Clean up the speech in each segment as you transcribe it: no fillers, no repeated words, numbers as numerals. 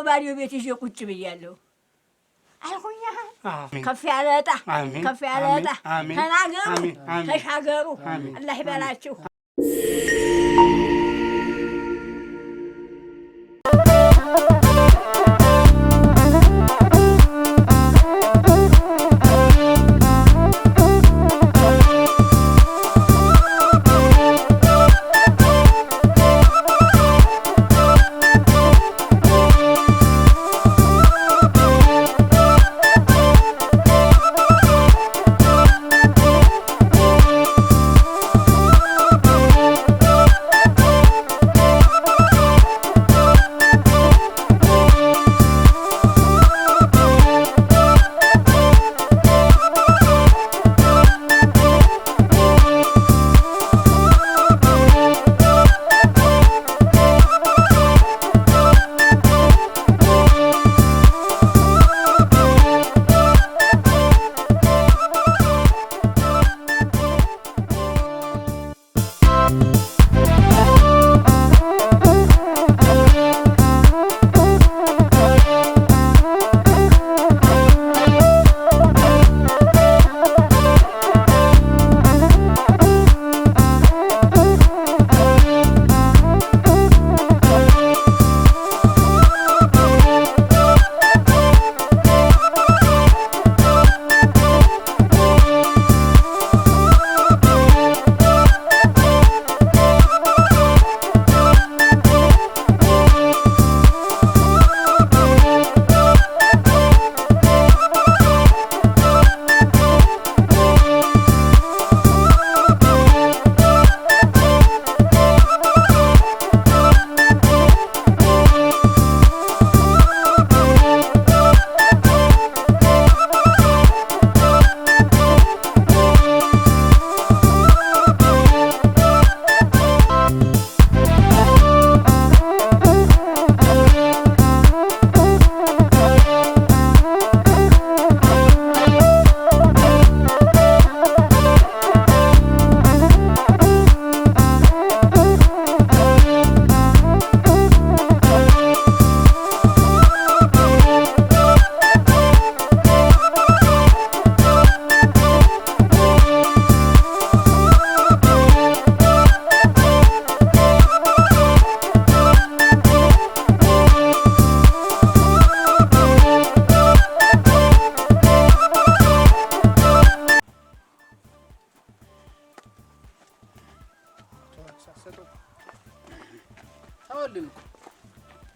ባሪዮ ቤት ይዤ ቁጭ ብያለሁ አልኩኝ። ከፍ ያለ ዕጣ ከፍ ያለ ዕጣ ተናገሩ ተሻገሩ አላህ ይበላችሁ።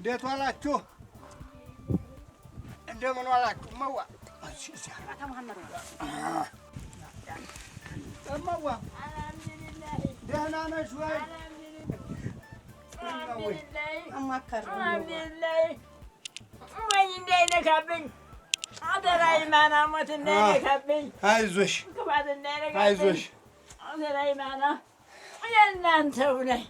እንዴት ዋላችሁ? እንደምን ዋላችሁ? እማዋ እማዋ ደህና ነሽ ወይ? እንዳይነካብኝ አደራ ይማና ሞት እንዳይነካብኝ። አይዞሽ አይዞሽ አደራ ይማና የእናንተው ነኝ።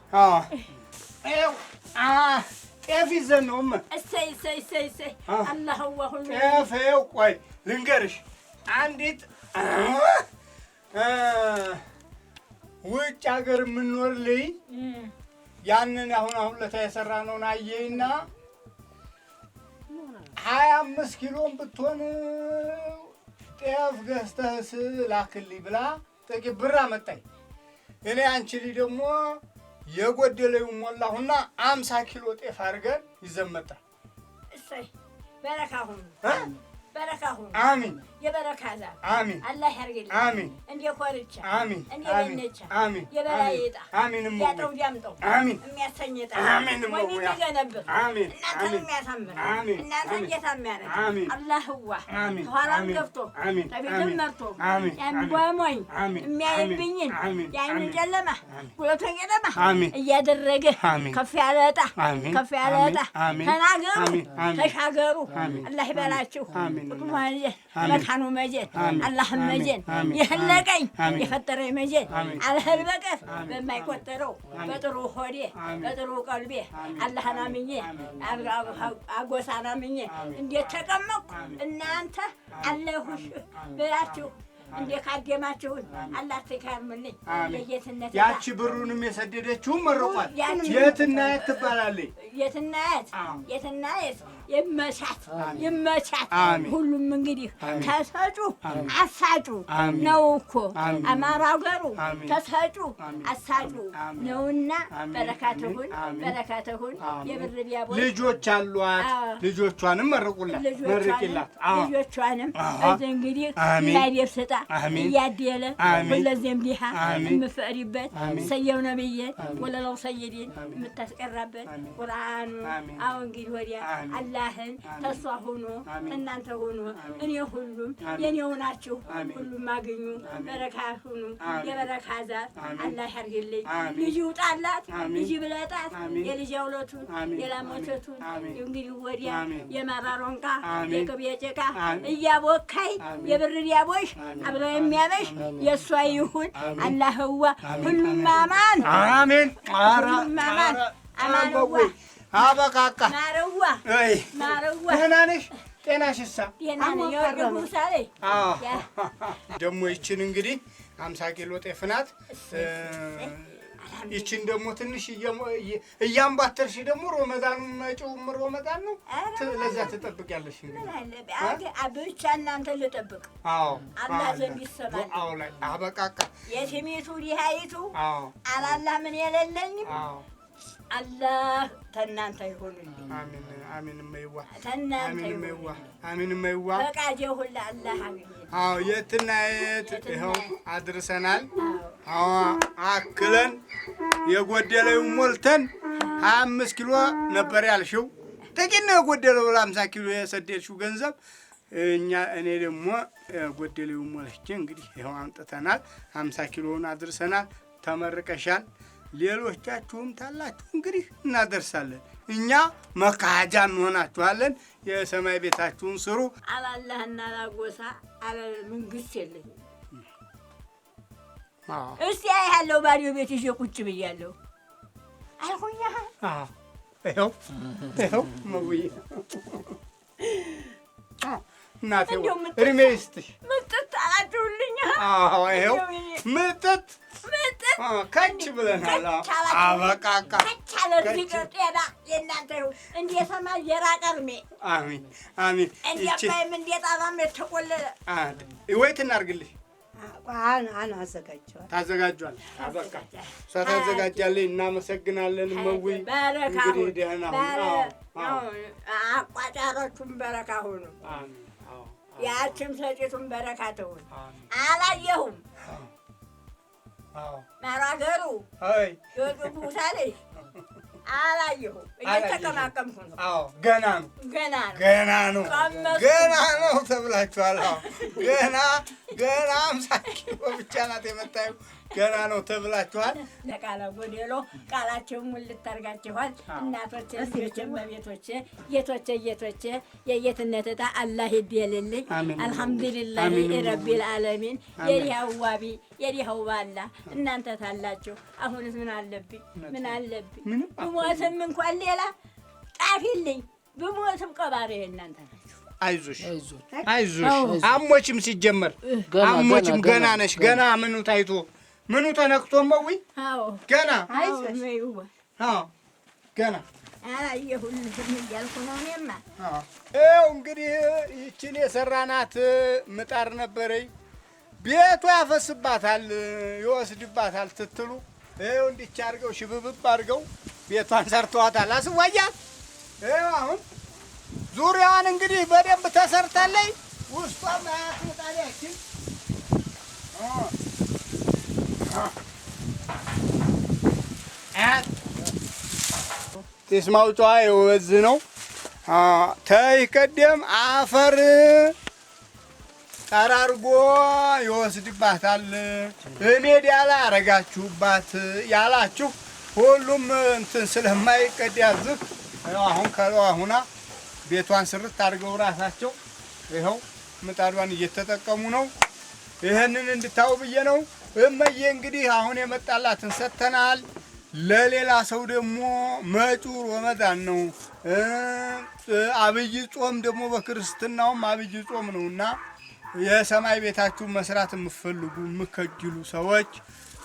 ጤፍ ይዘን ነው እሰይ እሰይ እሰይ እሰይ አላህ ሁሉ ጤፍ። ይኸው ቆይ ልንገርሽ፣ አንዲት ውጭ ሀገር የምንኖር ልይ ያንን አሁን ለታ የሰራነውን አየይና 25 ኪሎም ብትሆን ጤፍ ገዝተህ ላክልኝ ብላ ጥቂት ብር አመጣኝ። እኔ አንቺ ልጅ ደግሞ የጎደለውን ሞላሁና 50 ኪሎ ጤፍ አድርገን ይዘን መጣን። እሰይ በረካ ሁኑ በረካ ሁኑ። አሚን። የበረካ ዛፍ አሚን። አላህ ያርግልኝ። አሚን። እንደ ኮርቻ አሚን። እንደ ለነቻ አሚን። የበላይ ዕጣ አሚን። ያጠው ዲያምጠው አሚን። የሚያሰኝ ዕጣ አሚን። ወይ የሚገነብር አሚን። እናንተን የሚያሳምር አሚን። እናንተን ጌታ የሚያደርግ አሚን። አላህዋ አሚን። ከኋላም ገብቶ አሚን። ከፊትም መርቶ አሚን። ያንጓሞኝ አሚን። የሚያይብኝን አሚን። የዓይንን ጨለማ ሁለቱን ጨለማ አሚን እያደረገ አሚን። ከፍ ያለ ዕጣ አሚን። ከፍ ያለ ዕጣ አሚን። ተናገሩ አሚን። ተሻገሩ አሚን። አላህ ይበላችሁ። አሚን። መካኑ መጀን አላህም መጀን የህለቀኝ የፈጠረኝ መጀን አልህል በቀር በማይቆጠረው በጥሩ ሆዴ በጥሩ ቀልቤ አላህን አምኜ አጎሳን አምኜ እንዴት ተቀመጥኩ። እናንተ አለሁሽ ብላችሁ እንደ ካደማችሁን አላህ ትካርምልኝ ለጌትነት ያቺ ብሩንም የሰደደችው መርቋል የትና የት ትባላለች የትና የት ይመቻት ሁሉም እንግዲህ ተሰጩ አሳጩ ነው እኮ አማራ ሀገሩ ተሰጩ አሳጩ ነውና በረካትሁን የብር ቢያቦ ልጆች አሏት ልጆቿንም መርቁላት መርቂላት ልጆቿንም እዚህ እንግዲህ ያደስጣ እያደለ ሁለዚህም ዲሃ የምፈሪበት ሰየው ነብዬ ወለለው ሰይዲን የምታስቀራበት ቁርአኑ አሁን እንግዲህ ወዲያ አላህን ተሷ ሆኖ እናንተ ሆኖ እኔ ሁሉም የኔው ናችሁ ሁሉም አገኙ በረካ ሁኑ የበረካ ዛፍ አላህ ያርግልኝ ልጅ ውጣላት ልጅ ብለጣት የልጅ አውለቱን የላሞቸቱን እንግዲህ ወዲያ የማራሮንቃ የቅቤ ጭቃ እያቦካይ የብር ዲያቦሽ አብሮ የሚያበሽ የእሷ ይሁን አላህዋ ሁሉም አማን አሜን ሁሉም አማን አማንዋ አበቃቃ ማረዋ ደህና ነሽ? ጤናሽሳ? ደህና ነኝ። የወርቅ ምሳሌ ደግሞ ይችን እንግዲህ 50 ኪሎ ጤፍ ናት። ይችን ደግሞ ትንሽ እያምባተርሽ ደግሞ ሮመዳን መጪውም ሮመዳን ነው። ለዛ ትጠብቂያለሽ እንግዲህ ብቻ እናንተ ልጠብቅ። አላህ ዘንድ ይሰማል። ላይ አበቃቃ የስሜቱ ዲሃይቱ አላላህ ምን የሌለኝም አላህ ተናንተ ይሁንልኝ። አሜን አሜን መይዋ ተናንተ ይሁን አሜን መይዋ ፈቃጄ ሁሉ አላህ አሜን። የትና የት ይኸው አድርሰናል። አክለን የጎደለው ሞልተን 25 ኪሎ ነበር ያልሽው ጥቂት ነው የጎደለው 50 ኪሎ የሰደድሽው ገንዘብ እኔ ደግሞ ጎደለው ሞልቼ እንግዲህ ይኸው አምጥተናል። 50 ኪሎውን አድርሰናል። ተመርቀሻል። ሌሎቻችሁም ታላችሁ እንግዲህ እናደርሳለን። እኛ መካጃ እንሆናችኋለን። የሰማይ ቤታችሁን ስሩ። አላላህና ላጎሳ አለ መንግስት የለኝም። እስቲ ያለው ባዶ ቤት ይዤ ቁጭ ብያለሁ አልኩኛ። ይኸው መውዬ እናቴ እድሜ ይስጥሽ። ምጥጥ አላችሁልኝ። ይኸው ምጥጥ ከች ብለናል። አበቃቃ ከቻለ ጤና የእናንተ ይሁን። እንደ ሰማይ የራቀ እድሜ አሜን አሜን። እንዲያባይም እንዲጣባም የተቆለለ ወይት እናድርግልሽ። አዘጋጀዋል ታዘጋጇል። አበቃ እሷ ታዘጋጃለች። እናመሰግናለን። መዊ እንግዲህ ደህና ሁኑ። አቋጫሮቹም በረካ ሁኑ። ያችም ሰጪቱም በረካ ትሁን። አላየሁም ማራገሩ የወጡ ሳሌ አላየሁም። እየተቀማቀምኩ ነው። ገና ነው ተብላችኋል። ገና 50 ኪሎ ብቻ ናት የመታየው። ገና ነው ተብላችኋል። ለቃለ ጎደሎ ቃላቸውን ሙልት አድርጋችኋል። እናቶቼ፣ ልጆቼ፣ በቤቶቼ ጌቶቼ የየትነት ዕጣ አላህ ይደልልኝ። አልሐምዱሊላህ ረቢል ዓለሚን። የዲያዋቢ የዲያው ባላ እናንተ ታላችሁ። አሁንስ ምን አለብኝ? ብሞትም እንኳን ሌላ ጣፊልኝ። ብሞትም ቀባሪ እናንተ ናችሁ። አይዞሽ አሞችም ሲጀመር አሞችም ገና ነሽ። ገና ምኑ ታይቶ ምኑ ተነክቶ መዊ ገና ገና አላየሁልሽም እያልኩ ነው እኔማ። ይኸው እንግዲህ ይችን የሰራናት ምጣድ ነበረኝ። ቤቱ ያፈስባታል ይወስድባታል ትትሉ ይኸው እንዲች አድርገው ሽብብብ አድርገው ቤቷን ሰርተዋታል። አስዋያት ይኸው አሁን ዙሪያዋን እንግዲህ በደንብ ተሰርታለች። ውስጧ ማያት ምጣዳችን ጢስ ማውጫዋ የወዝ ነው። ተይ ቀደም አፈር ጠራርጎ ይወስድባታል። ሜዳ ላይ አረጋችሁባት ያላችሁ ሁሉም እንትን ስለማይቀድ ያዝህ አሁን ከለዋ ሁና ቤቷን ስርት አድርገው ራሳቸው ይኸው ምጣዷን እየተጠቀሙ ነው። ይህንን እንድታው ብዬ ነው። እመዬ እንግዲህ አሁን የመጣላትን ሰጥተናል። ለሌላ ሰው ደግሞ መጪው ረመዳን ነው። አብይ ጾም ደግሞ በክርስትናውም አብይ ጾም ነውና የሰማይ ቤታችሁ መስራት የምትፈልጉ የምትከጅሉ ሰዎች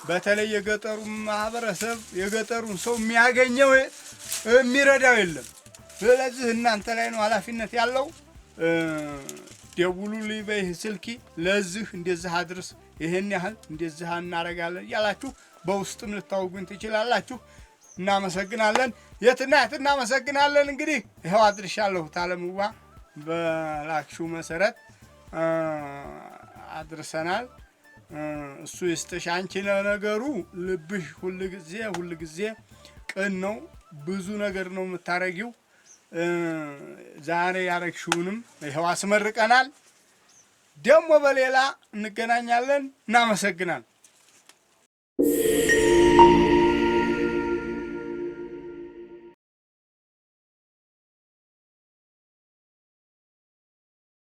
በተለይ የገጠሩን ማህበረሰብ የገጠሩን ሰው የሚያገኘው የሚረዳው የለም። ስለዚህ እናንተ ላይ ነው ኃላፊነት ያለው። ደውሉልኝ በይህ ስልኪ ለዚህ እንደዚህ አድርስ ይሄን ያህል እንደዚህ እናረጋለን ያላችሁ በውስጥም ልታውጉን ትችላላችሁ። እናመሰግናለን። የትና የት እናመሰግናለን። እንግዲህ ይኸው አድርሻለሁ ታለምዋ በላክሽው መሰረት አድርሰናል። እሱ ይስጥሽ። አንቺ ለነገሩ ልብሽ ሁልጊዜ ቅን ነው። ብዙ ነገር ነው የምታረጊው። ዛሬ ያረግሽውንም ይኸው አስመርቀናል። ደግሞ በሌላ እንገናኛለን። እናመሰግናለን።